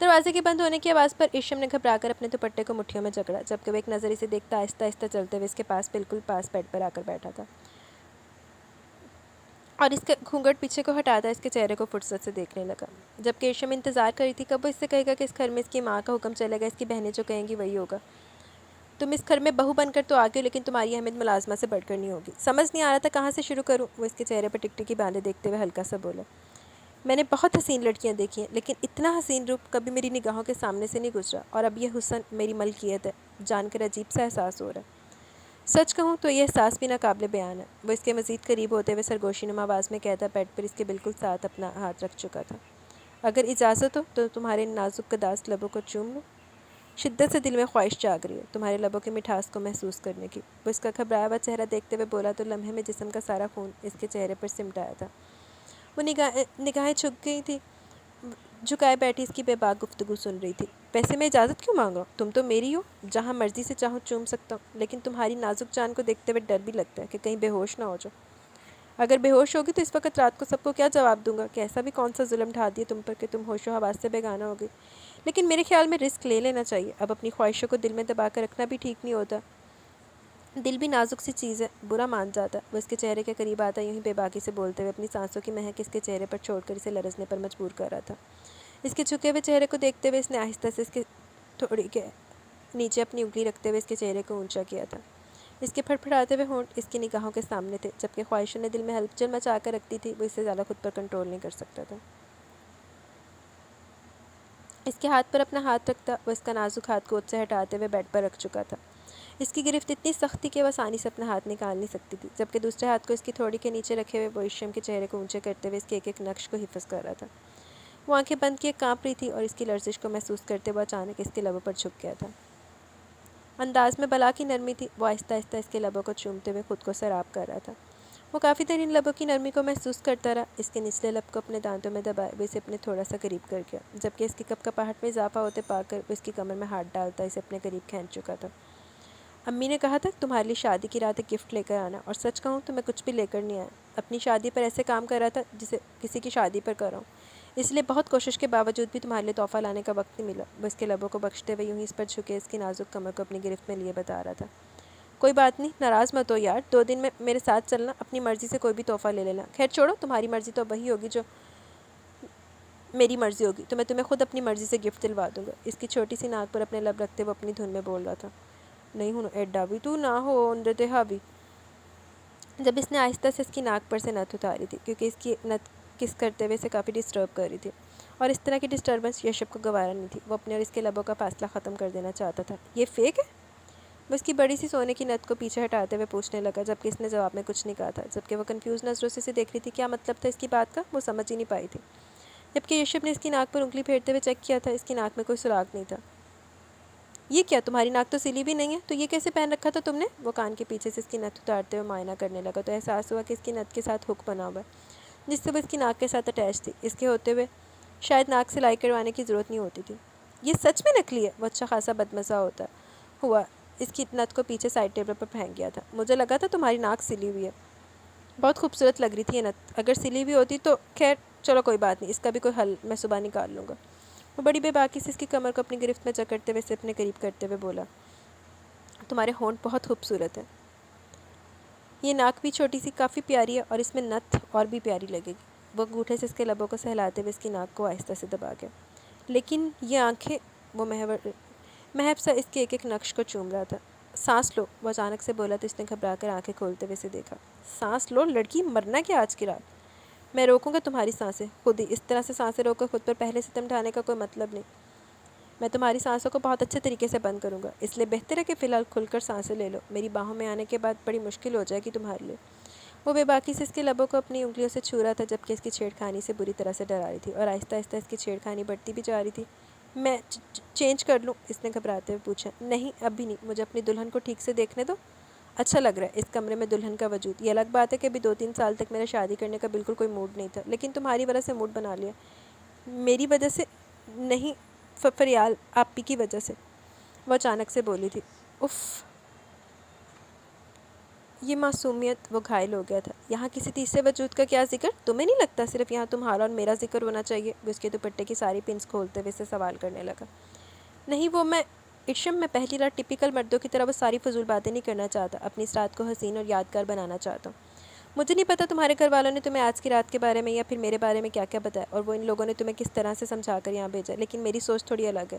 دروازے کے بند ہونے کی آواز پر ارشم نے گھبرا کر اپنے دوپٹے کو مٹھیوں میں جکڑا، جبکہ وہ ایک نظر اسے دیکھتا آہستہ آہستہ چلتے ہوئے اس کے پاس بالکل پاس بیڈ پر آ کر بیٹھا تھا اور اس کے گھونگھٹ پیچھے کو ہٹاتا اس کے چہرے کو فرصت سے دیکھنے لگا، جبکہ ارشم انتظار کر رہی تھی کب وہ اس سے کہے گا کہ اس گھر میں اس کی ماں کا حکم چلے گا، اس کی بہنیں جو کہیں گی وہی ہوگا۔ تم اس گھر میں بہو بن کر تو آ گئے، لیکن تمہاری اہمیت ملازمہ سے بڑھ کر نہیں ہوگی۔ سمجھ نہیں آ رہا تھا کہاں سے شروع کروں، وہ اس کے چہرے پر ٹکٹکی باندھے دیکھتے ہوئے ہلکا سا بولا۔ میں نے بہت حسین لڑکیاں دیکھی ہیں، لیکن اتنا حسین روپ کبھی میری نگاہوں کے سامنے سے نہیں گزرا، اور اب یہ حسن میری ملکیت ہے، جان کر عجیب سا احساس ہو رہا ہے۔ سچ کہوں تو یہ احساس بھی ناقابل بیان ہے، وہ اس کے مزید قریب ہوتے ہوئے سرگوشی نما آواز میں کہتا بیڈ پر اس کے بالکل ساتھ اپنا ہاتھ رکھ چکا تھا۔ اگر اجازت ہو تو تمہارے نازک قداس لبوں کو چوم لوں؟ شدت سے دل میں خواہش جاگ رہی ہے تمہارے لبوں کی مٹھاس کو محسوس کرنے کی، وہ اس کا گھبرایا ہوا چہرہ دیکھتے ہوئے بولا تو لمحے میں جسم کا سارا خون اس کے چہرے پر سمٹ آیا تھا۔ وہ نگاہیں جھک گئی تھی، جھکائے بیٹھی اس کی بے باک گفتگو سن رہی تھی۔ ویسے میں اجازت کیوں مانگا؟ تم تو میری ہو، جہاں مرضی سے چاہوں چوم سکتا ہوں، لیکن تمہاری نازک جان کو دیکھتے ہوئے ڈر بھی لگتا ہے کہ کہیں بے ہوش نہ ہو جاؤ۔ اگر بے ہوش ہوگی تو اس وقت رات کو سب کو کیا جواب دوں گا کہ ایسا بھی کون سا ظلم ڈھا دیا تم پر کہ تم ہوش و حواس سے بیگانہ ہو گئی؟ لیکن میرے خیال میں رسک لے لینا چاہیے، اب اپنی خواہشوں کو دل میں دبا کر رکھنا بھی ٹھیک نہیں ہوتا، دل بھی نازک سی چیز ہے، برا مان جاتا۔ وہ اس کے چہرے کے قریب آتا یوں ہی بے باکی سے بولتے ہوئے اپنی سانسوں کی مہک اس کے چہرے پر چھوڑ کر اسے لرزنے پر مجبور کر رہا تھا۔ اس کے جھکے ہوئے چہرے کو دیکھتے ہوئے اس نے آہستہ سے اس کے تھوڑی کے نیچے اپنی انگلی رکھتے ہوئے اس کے چہرے کو اونچا کیا تھا۔ اس کے پھڑپھڑاتے ہوئے ہونٹ اس کی نگاہوں کے سامنے تھے، جبکہ خواہشوں نے دل میں ہلچل مچا کر رکھتی تھی، وہ اس سے زیادہ خود پر کنٹرول نہیں کر سکتا تھا۔ اس کے ہاتھ پر اپنا ہاتھ رکھتا، وہ اس کا نازک ہاتھ گود سے ہٹاتے ہوئے بیڈ پر رکھ چکا تھا۔ اس کی گرفت اتنی سخت تھی کہ وہ آسانی سے اپنا ہاتھ نکال نہیں سکتی تھی، جبکہ دوسرے ہاتھ کو اس کی تھوڑی کے نیچے رکھے ہوئے وہ ارشم کے چہرے کو اونچے کرتے ہوئے اس کے ایک ایک نقش کو حفظ کر رہا تھا۔ وہ آنکھیں بند کیے کانپ رہی تھی اور اس کی لرزش کو محسوس کرتے وہ اچانک اس کے لبوں پر جھک گیا تھا۔ انداز میں بلا کی نرمی تھی، وہ آہستہ آہستہ اس کے لبوں کو چومتے ہوئے خود کو سراب کر رہا تھا۔ وہ کافی دیر ان لبوں کی نرمی کو محسوس کرتا رہا، اس کے نچلے لب کو اپنے دانتوں میں دبائے وہ اسے اپنے تھوڑا سا قریب کر گیا، جبکہ اس کی کپکپاہٹ میں اضافہ ہوتے پا کر وہ اس کی کمر میں ہاتھ ڈالتا اسے اپنے قریب کھینچ چکا تھا۔ امی نے کہا تھا تمہارے لیے شادی کی رات ایک گفٹ لے کر آنا، اور سچ کہوں تو میں کچھ بھی لے کر نہیں آیا، اپنی شادی پر ایسے کام کر رہا تھا جسے کسی کی شادی پر کر رہا ہوں، اس لیے بہت کوشش کے باوجود بھی تمہارے لیے تحفہ لانے کا وقت نہیں ملا۔ وہ اس کے لبوں کو بخشتے ہوئے یوں ہی اس پر جھکے اس کی نازک کمر کو اپنی گرفت میں لیے بتا رہا تھا۔ کوئی بات نہیں، ناراض مت ہو یار، 2 دن میں میرے ساتھ چلنا، اپنی مرضی سے کوئی بھی تحفہ لے لینا، خیر چھوڑو، تمہاری مرضی تو وہی ہوگی جو میری مرضی ہوگی، تو میں تمہیں خود اپنی مرضی سے گفٹ دلوا دوں گا۔ اس کی چھوٹی سی ناک پر اپنے لب رکھتے وہ اپنی دھن میں بول رہا تھا۔ نہیں ہوں ایڈا بھی تو نہ ہو اندر حاوی، جب اس نے آہستہ سے اس کی ناک پر سے نت اتاری تھی، کیونکہ اس کی نت کس کرتے ہوئے اسے کافی ڈسٹرب کر رہی تھی، اور اس طرح کی ڈسٹربنس یشب کو گوارا نہیں تھی، وہ اپنے اور اس کے لبوں کا فاصلہ ختم کر دینا چاہتا تھا۔ یہ فیک ہے؟ وہ اس کی بڑی سی سونے کی نت کو پیچھے ہٹاتے ہوئے پوچھنے لگا، جبکہ اس نے جواب میں کچھ نہیں کہا تھا، جبکہ وہ کنفیوز نظروں سے اسے دیکھ رہی تھی۔ کیا مطلب تھا اس کی بات کا، وہ سمجھ ہی نہیں پائی تھی، جبکہ یشب نے اس کی ناک پر انگلی پھیرتے ہوئے چیک کیا تھا، اس کی ناک میں کوئی سراغ نہیں تھا۔ یہ کیا، تمہاری ناک تو سلی بھی نہیں ہے، تو یہ کیسے پہن رکھا تھا تم نے؟ وہ کان کے پیچھے سے اس کی نت اتارتے ہوئے معائنہ کرنے لگا تو احساس ہوا کہ اس کی نت کے ساتھ ہک بنا ہوا ہے، جس سے وہ اس کی ناک کے ساتھ اٹیچ تھی، اس کے ہوتے ہوئے شاید ناک سلائی کروانے کی ضرورت نہیں ہوتی تھی۔ یہ سچ میں نکلی ہے؟ وہ اچھا خاصا بدمزہ ہوتا ہوا اس کی نت کو پیچھے سائڈ ٹیبل پر پھینک گیا تھا۔ مجھے لگا تھا تمہاری ناک سلی ہوئی ہے، بہت خوبصورت لگ رہی تھی یہ نت، اگر سلی ہوئی ہوتی تو خیر چلو کوئی بات نہیں، اس کا بھی کوئی حل میں صبح نکال لوں گا۔ وہ بڑی بے باکی سے اس کی کمر کو اپنی گرفت میں جکڑتے ہوئے اسے اپنے قریب کرتے ہوئے بولا، تمہارے ہونٹ بہت خوبصورت ہیں، یہ ناک بھی چھوٹی سی کافی پیاری ہے، اور اس میں نت اور بھی پیاری لگے گی۔ وہ انگوٹھے سے اس کے لبوں کو سہلاتے ہوئے اس کی ناک کو آہستہ سے دبا گیا۔ لیکن یہ آنکھیں، وہ محب سا اس کے ایک ایک نقش کو چوم رہا تھا۔ سانس لو، وہ اچانک سے بولا تو اس نے گھبرا کر آنکھیں کھولتے ہوئے اسے دیکھا۔ سانس لو لڑکی، مرنا کیا آج کی رات؟ میں روکوں گا تمہاری سانسیں خود ہی، اس طرح سے سانسیں روک کر خود پر پہلے ستم ڈھانے کا کوئی مطلب نہیں، میں تمہاری سانسوں کو بہت اچھے طریقے سے بند کروں گا، اس لیے بہتر ہے کہ فی الحال کھل کر سانسیں لے لو، میری باہوں میں آنے کے بعد بڑی مشکل ہو جائے گی تمہارے لیے۔ وہ بے باکی سے اس کے لبوں کو اپنی انگلیوں سے چھو رہا تھا، جبکہ اس کی چھیڑخانی سے بری طرح سے ڈرا رہی تھی، اور آہستہ آہستہ اس کی چھیڑخانی بڑھتی بھی جا رہی تھی۔ میں چینج کر لوں؟ اس نے گھبراتے ہوئے پوچھا۔ نہیں اب بھی نہیں، مجھے اپنی دلہن کو ٹھیک سے دیکھنے دو۔ اچھا لگ رہا ہے اس کمرے میں دلہن کا وجود، یہ الگ بات ہے کہ ابھی 2-3 سال تک میرا شادی کرنے کا بالکل کوئی موڈ نہیں تھا، لیکن تمہاری وجہ سے موڈ بنا لیا۔ میری وجہ سے نہیں، فریال آپی کی وجہ سے، وہ اچانک سے بولی تھی۔ اف یہ معصومیت وہ گھائل ہو گیا تھا۔ یہاں کسی تیسرے وجود کا کیا ذکر؟ تمہیں نہیں لگتا صرف یہاں تمہارا اور میرا ذکر ہونا چاہیے؟ وہ اس کے دوپٹے کی ساری پنس کھولتے ہوئے سے سوال کرنے لگا۔ نہیں، وہ میں ارشم میں پہلی رات ٹپیکل مردوں کی طرح وہ ساری فضول باتیں نہیں کرنا چاہتا، اپنی اس رات کو حسین اور یادگار بنانا چاہتا ہوں۔ مجھے نہیں پتہ تمہارے گھر والوں نے تمہیں آج کی رات کے بارے میں یا پھر میرے بارے میں کیا کیا بتایا، اور وہ ان لوگوں نے تمہیں کس طرح سے سمجھا کر یہاں بھیجا، لیکن میری سوچ تھوڑی الگ ہے۔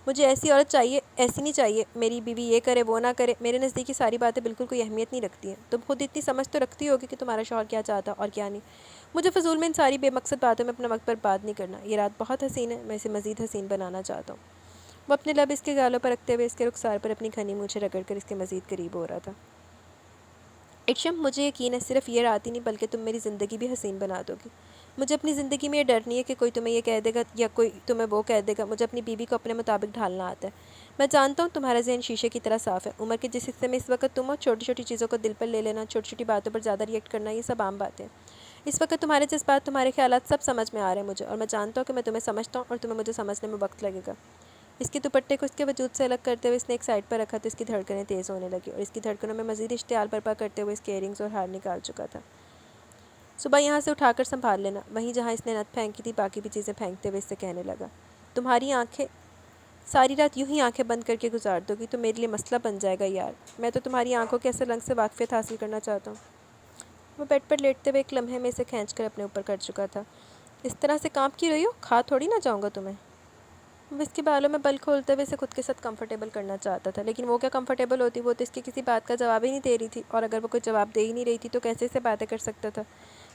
مجھے ایسی عورت چاہیے، ایسی نہیں چاہیے میری بیوی یہ کرے وہ نہ کرے۔ میرے نزدیک یہ ساری باتیں بالکل کوئی اہمیت نہیں رکھتی ہیں۔ تم خود اتنی سمجھ تو رکھتی ہوگی کہ تمہارا شوہر کیا چاہتا اور کیا نہیں۔ مجھے فضول میں ان ساری بے مقصد باتوں میں اپنا وقت برباد نہیں کرنا۔ یہ رات بہت حسین ہے، میں اسے مزید حسین بنانا چاہتا ہوں۔ وہ اپنے لب اس کے گالوں پر رکھتے ہوئے اس کے رخسار پر اپنی گھنی مونچھیں رگڑ کر اس کے مزید قریب ہو رہا تھا۔ ارشم، مجھے یقین ہے صرف یہ رات ہی نہیں بلکہ تم میری زندگی بھی حسین بنا دو گی۔ مجھے اپنی زندگی میں یہ ڈر نہیں ہے کہ کوئی تمہیں یہ کہہ دے گا یا کوئی تمہیں وہ کہہ دے گا۔ مجھے اپنی بیوی کو اپنے مطابق ڈھالنا آتا ہے۔ میں جانتا ہوں تمہارا ذہن شیشے کی طرح صاف ہے۔ عمر کے جس حصے میں اس وقت تم ہو، چھوٹی چھوٹی چیزوں کو دل پر لے لینا، چھوٹی چھوٹی باتوں پر زیادہ ریئیکٹ کرنا، یہ سب عام باتیں ہیں۔ اس وقت تمہارے جذبات، تمہارے خیالات سب سمجھ میں آ رہے ہیں مجھے، اور میں جانتا ہوں کہ میں تمہیں سمجھتا ہوں اور تمہیں مجھے سمجھنے میں وقت لگے گا۔ اس کے دوپٹے کو اس کے وجود سے الگ کرتے ہوئے اس نے ایک سائڈ پر رکھا تو اس کی دھڑکنیں تیز ہونے لگی، اور اس کی دھڑکنوں میں مزید اشتعال برپا کرتے ہوئے اس کے ایئرنگز اور ہار نکال چکا تھا۔ صبح یہاں سے اٹھا کر سنبھال لینا، وہیں جہاں اس نے نت پھینکی تھی۔ باقی بھی چیزیں پھینکتے ہوئے اس سے کہنے لگا، تمہاری آنکھیں ساری رات یوں ہی آنکھیں بند کر کے گزار دو گی تو میرے لیے مسئلہ بن جائے گا یار۔ میں تو تمہاری آنکھوں کے اصل رنگ سے واقفیت حاصل کرنا چاہتا ہوں۔ وہ بیڈ پر لیٹتے ہوئے ایک لمحے میں اسے کھینچ کر اپنے اوپر کر چکا تھا۔ اس طرح سے کانپ کی رہی ہو؟ کھا تھوڑی نہ جاؤں گا تمہیں۔ وہ اس کے بالوں میں بل کھولتے ہوئے اسے خود کے ساتھ کمفرٹیبل کرنا چاہتا تھا، لیکن وہ کیا کمفرٹیبل ہوتی، وہ تو اس کی کسی بات کا جواب ہی نہیں دے رہی تھی، اور اگر وہ کوئی جواب دے ہی نہیں رہی تھی تو کیسے اسے باتیں کر سکتا تھا؟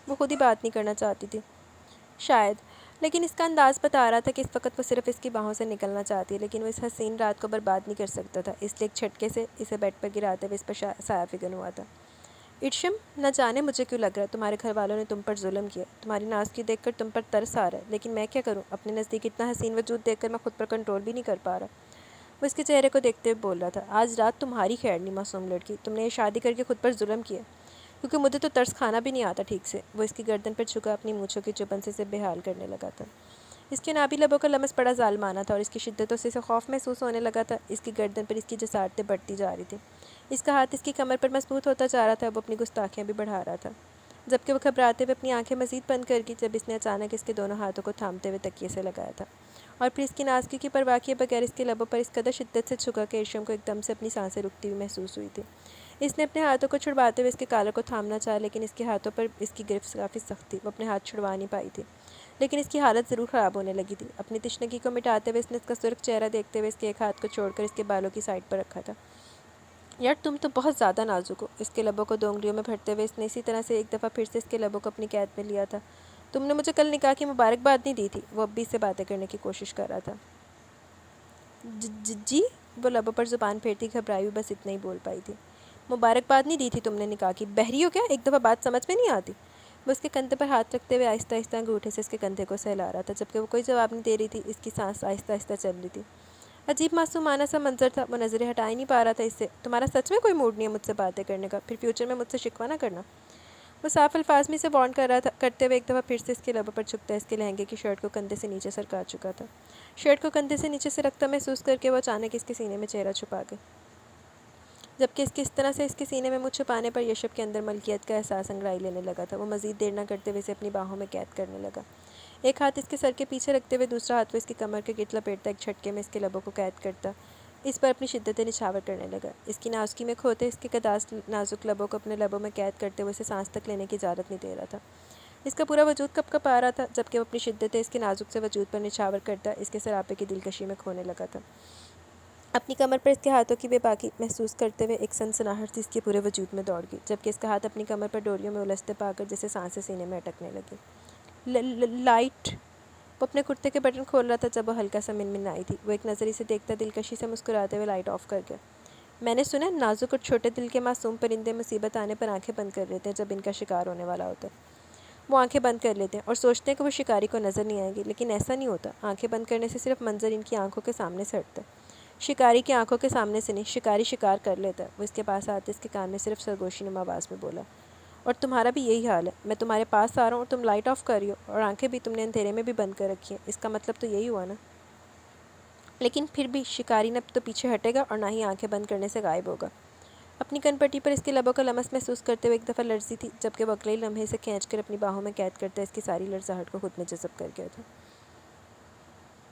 وہ خود ہی بات نہیں کرنا چاہتی تھی شاید، لیکن اس کا انداز بتا رہا تھا کہ اس وقت وہ صرف اس کی باہوں سے نکلنا چاہتی ہے، لیکن وہ اس حسین رات کو برباد نہیں کر سکتا تھا، اس لیے ایک جھٹکے سے اسے بیڈ پر گراتے ہوئے اس پر سایہ فگن ہوا تھا۔ ارشم، نہ جانے مجھے کیوں لگ رہا ہے تمہارے گھر والوں نے تم پر ظلم کیا، تمہاری نازکی دیکھ کر تم پر ترس آ رہا ہے، لیکن میں کیا کروں، اپنے نزدیک اتنا حسین وجود دیکھ کر میں خود پر کنٹرول بھی نہیں کر پا رہا۔ وہ اس کے چہرے کو دیکھتے ہوئے بول رہا تھا، آج رات تمہاری خیر نہیں معصوم لڑکی، تم نے یہ شادی کر کے خود پر ظلم کیا، کیونکہ مجھے تو ترس کھانا بھی نہیں آتا ٹھیک سے۔ وہ اس کی گردن پر جھکا اپنی مونچھوں کی چبھن سے اسے بے حال کرنے لگا تھا۔ اس کے نابی لبوں کا لمس بڑا ظالمانہ تھا، اور اس کی شدتوں سے اسے خوف محسوس ہونے لگا تھا۔ اس کی گردن پر اس کی جسارتیں بڑھتی جا رہی تھیں، اس کا ہاتھ اس کی کمر پر مضبوط ہوتا جا رہا تھا، وہ اپنی گستاخیاں بھی بڑھا رہا تھا، جبکہ وہ گھبراتے ہوئے اپنی آنکھیں مزید بند کر گئی جب اس نے اچانک اس کے دونوں ہاتھوں کو تھامتے ہوئے تکیے سے لگایا تھا، اور پھر اس کی نازکی کی پرواہ کیے بغیر اس کے لبوں پر اس قدر شدت سے جھکا کہ ارشم کو ایک دم سے اپنی سانسیں رکتی ہوئی محسوس ہوئی تھی۔ اس نے اپنے ہاتھوں کو چھڑواتے ہوئے اس کے کالر کو تھامنا چاہا، لیکن اس کے ہاتھوں پر اس کی گرفت کافی سخت تھی، وہ اپنے ہاتھ چھڑوا نہیں پائی تھی، لیکن اس کی حالت ضرور خراب ہونے لگی تھی۔ اپنی تشنگی کو مٹاتے ہوئے اس نے اس کا سرخ چہرہ دیکھتے ہوئے اس کے ایک ہاتھ کو چھوڑ کر اس کے بالوں کی سائڈ پر رکھا تھا۔ یار تم تو بہت زیادہ نازک ہو۔ اس کے لبوں کو دو انگلیوں میں بھرتے ہوئے اس نے اسی طرح سے ایک دفعہ پھر سے اس کے لبوں کو اپنی قید میں لیا تھا۔ تم نے مجھے کل نکاح کی مبارکباد نہیں دی تھی۔ وہ اب بھی اس سے باتیں کرنے کی کوشش کر رہا تھا۔ جی؟ وہ لبوں پر زبان پھیرتی گھبرائی ہوئی بس اتنا ہی بول پائی تھی۔ مبارکباد نہیں دی تھی تم نے نکاح کی؟ بہری ہو کیا؟ ایک دفعہ بات سمجھ میں نہیں آتی؟ وہ اس کے کندھے پر ہاتھ رکھتے ہوئے آہستہ آہستہ انگوٹھے سے اس کے کندھے کو سہلا رہا تھا، جبکہ وہ کوئی جواب نہیں دے رہی تھی۔ اس کی سانس آہستہ آہستہ چل رہی تھی۔ عجیب معصومانہ سا منظر تھا، وہ نظریں ہٹا ہی نہیں پا رہا تھا اس سے۔ تمہارا سچ میں کوئی موڈ نہیں ہے مجھ سے باتیں کرنے کا؟ پھر فیوچر میں مجھ سے شکوہ نہ کرنا۔ وہ صاف الفاظ میں اسے وارن کر رہا تھا، کرتے ہوئے ایک دفعہ پھر سے اس کے لبوں پر چھپتا اس کے لہنگے کی شرٹ کو کندھے سے نیچے سرکا چکا تھا۔ شرٹ کو کندھے سے نیچے سے رکھتا محسوس کر کے وہ اچانک اس کے سینے میں چہرہ چھپا گئی، جبکہ اس کے اس طرح سے اس کے سینے میں منہ چھپانے پر یشب کے اندر ملکیت کا احساس انگڑائی لینے لگا تھا۔ وہ مزید دیر نہ کرتے ہوئے اسے اپنی باہوں میں قید کرنے لگا، ایک ہاتھ اس کے سر کے پیچھے رکھتے ہوئے دوسرا ہاتھ وہ اس کی کمر کے گرد لپیٹتا ایک جھٹکے میں اس کے لبوں کو قید کرتا اس پر اپنی شدتیں نچھاور کرنے لگا۔ اس کی نازکی میں کھوتے اس کے قداس نازک لبوں کو اپنے لبوں میں قید کرتے ہوئے اسے سانس تک لینے کی اجازت نہیں دے رہا تھا۔ اس کا پورا وجود کپ کپ آ رہا تھا، جبکہ وہ اپنی شدتیں اس کے نازک سے وجود پر نچھاور کرتا اس کے سراپے کی دلکشی میں کھونے لگا تھا۔ اپنی کمر پر اس کے ہاتھوں کی بے باکی محسوس کرتے ہوئے ایک سنسناہٹ سی اس کے پورے وجود میں دوڑ گئی، جبکہ اس کا ہاتھ اپنی کمر پر ڈوریوں میں الجھتے پا کر جیسے سانسیں سینے میں اٹکنے لگی۔ لائٹ۔ وہ اپنے کرتے کے بٹن کھول رہا تھا جب وہ ہلکا سا منمنائی تھی۔ وہ ایک نظر اسے دیکھتا دلکشی سے مسکراتے ہوئے لائٹ آف کر گیا۔ میں نے سنا نازک اور چھوٹے دل کے معصوم پرندے مصیبت آنے پر آنکھیں بند کر لیتے ہیں جب ان کا شکار ہونے والا ہوتا ہے۔ وہ آنکھیں بند کر لیتے ہیں اور سوچتے ہیں کہ وہ شکاری کو نظر نہیں آئیں گی، لیکن ایسا نہیں ہوتا۔ آنکھیں بند کرنے سے صرف منظر ان کی آنکھوں کے سامنے سے ہٹتا ہے، شکاری کی آنکھوں کے سامنے سے نہیں۔ شکاری شکار کر لیتا ہے۔ وہ اس کے پاس آتے اس کے کان میں صرف سرگوشی نما آواز میں بولا، اور تمہارا بھی یہی حال ہے۔ میں تمہارے پاس آ رہا ہوں اور تم لائٹ آف کر رہی ہو، اور آنکھیں بھی تم نے اندھیرے میں بھی بند کر رکھی ہیں۔ اس کا مطلب تو یہی ہوا نا؟ لیکن پھر بھی شکاری نہ تو پیچھے ہٹے گا اور نہ ہی آنکھیں بند کرنے سے غائب ہوگا۔ اپنی کن پٹی پر اس کے لبوں کا لمس محسوس کرتے ہوئے ایک دفعہ لرزی تھی، جبکہ وہ اگلے لمحے سے کھینچ کر اپنی باہوں میں قید کرتا اس کی ساری لرزاہٹ کو خود میں جذب کر گیا تھا۔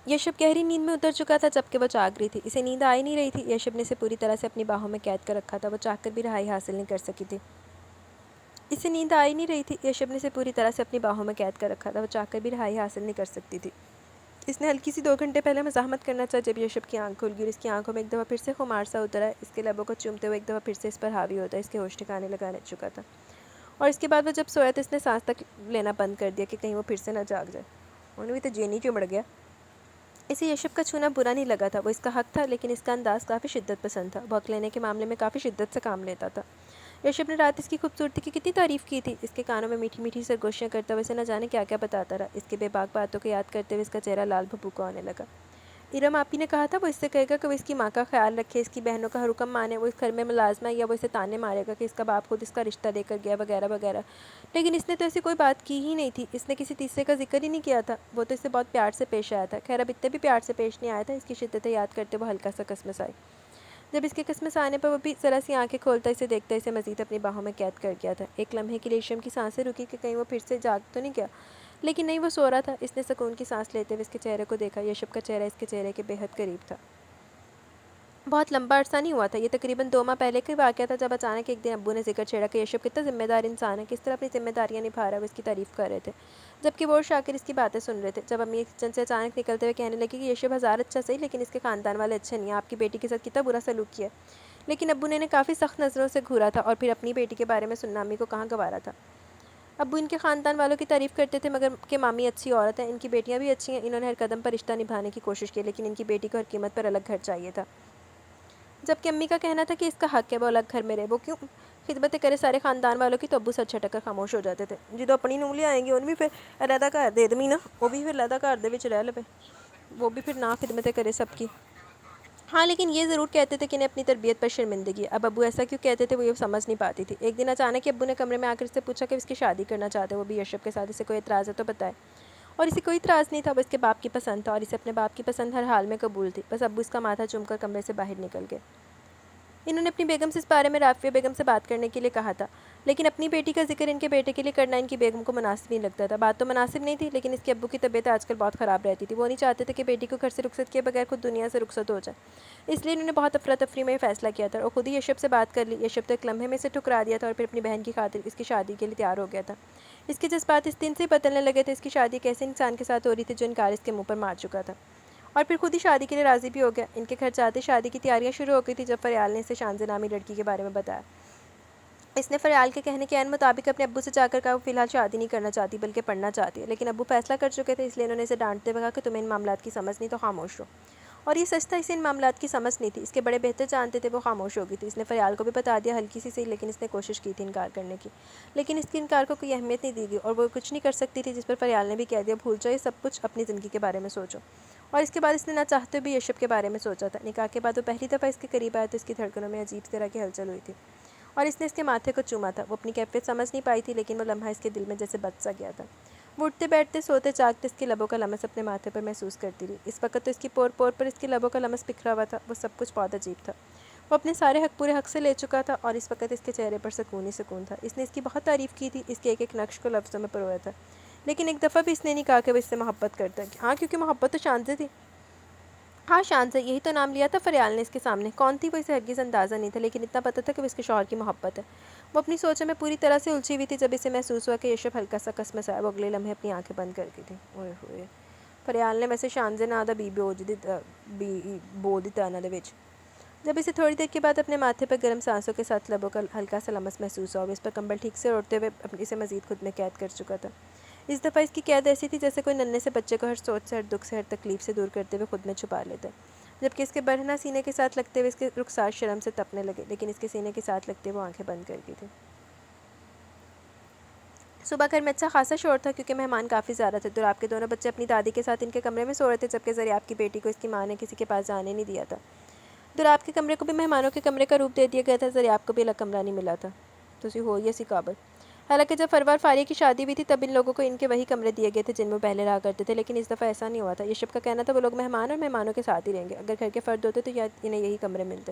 یشب گہری نیند میں اتر چکا تھا جبکہ وہ جاگ رہی تھی۔ اسے نیند آ ہی نہیں رہی تھی۔ یشب نے اسے پوری طرح سے اپنی باہوں میں قید کر رکھا تھا، وہ چاہ کر بھی رہائی حاصل نہیں کر سکی تھی۔ اسے نیند آ ہی نہیں رہی تھی۔ یشب نے اسے پوری طرح سے اپنی باہوں میں قید کر رکھا تھا، وہ چاہ کر بھی رہائی حاصل نہیں کر سکتی تھی۔ اس نے ہلکی سی 2 گھنٹے پہلے مزاحمت کرنا چاہا جب یشب کی آنکھ کھل گئی اور اس کی آنکھوں میں ایک دفعہ پھر سے خمار سا اترا۔ اس کے لبوں کو چومتے ہوئے ایک دفعہ پھر سے اس پر حاوی ہوتا، اس کے ہوش ٹھکانے لگانے چکا تھا، اور اس کے بعد وہ جب سویا تو اس نے سانس تک لینا بند کر دیا کہ کہیں وہ پھر سے نہ جاگ جائے۔ انہیں بھی تو جینی چمڑ گیا۔ اسے یشب کا چھونا برا نہیں لگا تھا، وہ اس کا حق تھا، لیکن اس کا انداز کافی شدت پسند تھا۔ وہ حق لینے کے معاملے میں کافی شدت سے کام لیتا تھا۔ یشب نے رات اس کی خوبصورتی کی کتنی تعریف کی تھی۔ اس کے کانوں میں میٹھی میٹھی سرگوشیاں کرتا ہوئے اسے نہ جانے کیا کیا بتاتا رہا۔ اس کے بے باک باتوں کو یاد کرتے ہوئے اس کا چہرہ لال بھبوکا ہونے لگا۔ ارم آپی نے کہا تھا وہ اس سے کہے گا کہ وہ اس کی ماں کا خیال رکھے، اس کی بہنوں کا حکم مانے، وہ اس گھر میں ملازمہ ہے، یا وہ اسے تانے مارے گا کہ اس کا باپ خود اس کا رشتہ دے کر گیا وغیرہ وغیرہ، لیکن اس نے تو ایسی کوئی بات کی ہی نہیں تھی۔ اس نے کسی تیسرے کا ذکر ہی نہیں کیا تھا۔ وہ تو اس سے بہت پیار سے پیش آیا تھا۔ خیر اب اتنے بھی پیار سے پیش نہیں آیا تھا۔ اس کی شدتیں یاد کرتے وہ ہلکا سا کسمس آئی۔ جب اس کے کسمس آنے پر وہ بھی ذرا سی آنکھیں کھولتا اسے دیکھتا اسے مزید اپنی باہوں میں قید کر گیا تھا۔ ایک لمحے کے لیے ریشم کی سانسیں رکی کہ کہیں وہ پھر سے جاگ تو نہیں گیا، لیکن نہیں، وہ سو رہا تھا۔ اس نے سکون کی سانس لیتے ہوئے اس کے چہرے کو دیکھا۔ یشب کا چہرہ اس کے چہرے کے بے حد قریب تھا۔ بہت لمبا عرصہ نہیں ہوا تھا، یہ تقریباً 2 ماہ پہلے کا واقعہ تھا جب اچانک ایک دن ابو نے ذکر چھیڑا کہ یشب کتنا ذمہ دار انسان ہے، کس طرح اپنی ذمہ داریاں نبھا رہا ہے۔ وہ اس کی تعریف کر رہے تھے جبکہ وہ اور شاکر اس کی باتیں سن رہے تھے۔ جب امی کچن سے اچانک نکلتے ہوئے کہنے لگی کہ یشب ہزار اچھا صحیح لیکن اس کے خاندان والے اچھے نہیں ہیں، آپ کی بیٹی کے ساتھ کتنا برا سلوک کیا ہے۔ لیکن ابو نے انہیں کافی سخت نظروں سے گھورا تھا، اور پھر اپنی بیٹی کے بارے میں سننا امی کو کہاں گوارا تھا۔ ابو ان کے خاندان والوں کی تعریف کرتے تھے مگر کہ مامی اچھی عورت ہے، ان کی بیٹیاں بھی اچھی ہیں، انہوں نے ہر قدم پر رشتہ نبھانے کی کوشش کی، لیکن ان کی بیٹی کو ہر قیمت پر الگ گھر چاہیے تھا، جبکہ امی کا کہنا تھا کہ اس کا حق ہے وہ الگ گھر میں رہے۔ وہ کیوں خدمتیں کرے سارے خاندان والوں کی، تو ابو سر چھٹک کر خاموش ہو جاتے تھے۔ جدو اپنی نونگلیاں آئیں گی انہیں بھی پھر علیحدہ گھر دے دمی نا، وہ بھی پھر علیحدہ گھر دے وچ رہ لے، وہ بھی پھر نہ خدمتیں کرے سب کی۔ ہاں لیکن یہ ضرور کہتے تھے کہ انہیں اپنی تربیت پر شرمندگی ہے۔ اب ابو ایسا کیوں کہتے تھے وہ یہ سمجھ نہیں پاتی تھی۔ ایک دن اچانک ابو نے کمرے میں آ کر اس سے پوچھا کہ اس کی شادی کرنا چاہتے، وہ بھی یشب کے ساتھ، اسے کوئی اعتراض ہے تو بتائے۔ اور اسے کوئی اعتراض نہیں تھا، وہ اس کے باپ کی پسند تھا اور اسے اپنے باپ کی پسند ہر حال میں قبول تھی۔ بس ابو اس کا ماتھا چوم کر کمرے سے باہر نکل گئے۔ انہوں نے اپنی بیگم سے اس بارے میں رافیہ بیگم سے بات کرنے کے لیے کہا تھا، لیکن اپنی بیٹی کا ذکر ان کے بیٹے کے لیے کرنا ان کی بیگم کو مناسب نہیں لگتا تھا۔ بات تو مناسب نہیں تھی، لیکن اس کے ابو کی طبیعت آج کل بہت خراب رہتی تھی۔ وہ نہیں چاہتے تھے کہ بیٹی کو گھر سے رخصت کیے بغیر خود دنیا سے رخصت ہو جائے، اس لیے انہوں نے بہت افراتفری میں یہ فیصلہ کیا تھا اور خود ہی یشب سے بات کر لی۔ یشب تو ایک لمحے میں اسے ٹھکرا دیا تھا اور پھر اپنی بہن کی خاطر اس کی شادی کے لیے تیار ہو گیا تھا۔ اس کے جذبات اس دن سے ہی بدلنے لگے تھے۔ اس کی شادی ایک ایسے انسان کے ساتھ ہو رہی تھی جو انکار اس کے منہ پر مار چکا تھا، اور پھر خود ہی شادی کے لیے راضی بھی ہو گیا۔ ان کے گھر جاتے شادی کی تیاریاں شروع ہو گئی تھی جب فریال نے اسے شانزہ نامی لڑکی کے بارے میں بتایا۔ اس نے فریال کے کہنے کے عین مطابق اپنے ابو سے جا کر کہا وہ فی الحال شادی نہیں کرنا چاہتی بلکہ پڑھنا چاہتی ہے، لیکن ابو فیصلہ کر چکے تھے، اس لیے انہوں نے اسے ڈانٹتے ہوئے کہا کہ تمہیں ان معاملات کی سمجھ نہیں تو خاموش رہو۔ اور یہ سچ تھا، اسے ان معاملات کی سمجھ نہیں تھی، اس کے بڑے بہتر جانتے تھے، وہ خاموش ہو گئی تھی۔ اس نے فریال کو بھی بتا دیا، ہلکی سی صحیح، لیکن اس نے کوشش کی تھی انکار کرنے کی، لیکن اس کے انکار کو کوئی اہمیت نہیں دی گئی اور وہ کچھ نہیں کر سکتی تھی، جس پر فریال نے بھی کہہ دیا بھول جاؤ یہ سب کچھ، اپنی زندگی کے بارے میں سوچو۔ اور اس کے بعد اس نے نہ چاہتے بھی یشب کے بارے میں سوچا تھا۔ نکاح کے بعد وہ پہلی دفعہ اس کے قریب آیا تو اس کی دھڑکنوں میں عجیب طرح کی ہلچل ہوئی تھی اور اس نے اس کے ماتھے کو چوما تھا۔ وہ اپنی کیفیت سمجھ نہیں پائی تھی، لیکن وہ لمحہ اس کے دل میں جیسے بچ سا گیا تھا۔ وہ اٹھتے بیٹھتے سوتے جاگتے اس کے لبوں کا لمس اپنے ماتھے پر محسوس کرتی رہی۔ اس وقت تو اس کی پور پور پر اس کے لبوں کا لمس بکھرا ہوا تھا، وہ سب کچھ بہت عجیب تھا۔ وہ اپنے سارے حق پورے حق سے لے چکا تھا اور اس وقت اس کے چہرے پر سکون ہی سکون تھا۔ اس نے اس کی بہت تعریف کی تھی، اس کے ایک ایک نقش کو لفظوں میں پرویا تھا، لیکن ایک دفعہ بھی اس نے نہیں کہا کہ وہ اس سے محبت کرتا ہے۔ ہاں کیونکہ محبت تو شانزہ تھی۔ ہاں شانزہ، یہی تو نام لیا تھا فریال نے اس کے سامنے۔ کون تھی وہ اسے ہرگز اندازہ نہیں تھا، لیکن اتنا پتہ تھا کہ وہ اس کے شوہر کی محبت ہے۔ وہ اپنی سوچوں میں پوری طرح سے الجھی ہوئی تھی جب اسے محسوس ہوا کہ یشب ہلکا سا کسمس آیا۔ وہ اگلے لمحے اپنی آنکھیں بند کر گئی تھی۔ اوئے ہوئے، فریال نے ویسے شانزہ نہ دا بو دتا نہ دے وچ۔ جب اسے تھوڑی دیر کے بعد اپنے ماتھے پر گرم سانسوں کے ساتھ لبوں کا ہلکا سا لمس محسوس ہوا، وہ اس پر کمبل ٹھیک سے اوڑھتے ہوئے اسے مزید خود میں قید کر چکا تھا۔ اس دفعہ اس کی قید ایسی تھی جیسے کوئی ننھے سے بچے کو ہر سوچ سے، ہر دکھ سے، ہر تکلیف سے دور کرتے ہوئے خود میں چھپا لیتا ہے، جبکہ اس کے برہنہ سینے کے ساتھ لگتے ہوئے اس کے رخسار شرم سے تپنے لگے، لیکن اس کے سینے کے ساتھ لگتے وہ آنکھیں بند کر گئی تھی۔ صبح گھر میں اچھا خاصا شور تھا کیونکہ مہمان کافی زیادہ تھے۔ دوراب کے دونوں بچے اپنی دادی کے ساتھ ان کے کمرے میں سو رہے تھے، جبکہ زریاب کی بیٹی کو اس کی ماں نے کسی کے پاس جانے نہیں دیا تھا۔ دوراب کے کمرے کو بھی مہمانوں کے کمرے کا روپ دے دیا گیا تھا، زریاب کو بھی الگ کمرہ نہیں ملا تھا۔ تسی ہو یا سی قابل۔ حالانکہ جب فروار فاریہ کی شادی ہوئی تھی تب ان لوگوں کو ان کے وہی کمرے دیے گئے تھے جن میں پہلے رہا کرتے تھے، لیکن اس دفعہ ایسا نہیں ہوا تھا۔ یشب کا کہنا تھا وہ لوگ مہمان اور مہمانوں کے ساتھ ہی رہیں گے، اگر گھر کے فرد ہوتے تو انہیں یہی کمرے ملتے۔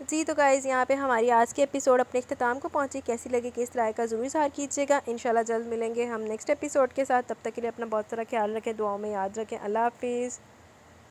جی تو گائز یہاں پہ ہماری آج کے ایپیسوڈ اپنے اختتام کو پہنچی. کیسی لگے کس طرح کا ضرور اظہار کیجیے گا. انشاءاللہ جلد ملیں گے ہم نیکسٹ ایپیسوڈ کے ساتھ. تب تک کے لیے اپنا بہت سارا خیال رکھیں, دعاؤں میں یاد رکھیں. اللہ حافظ.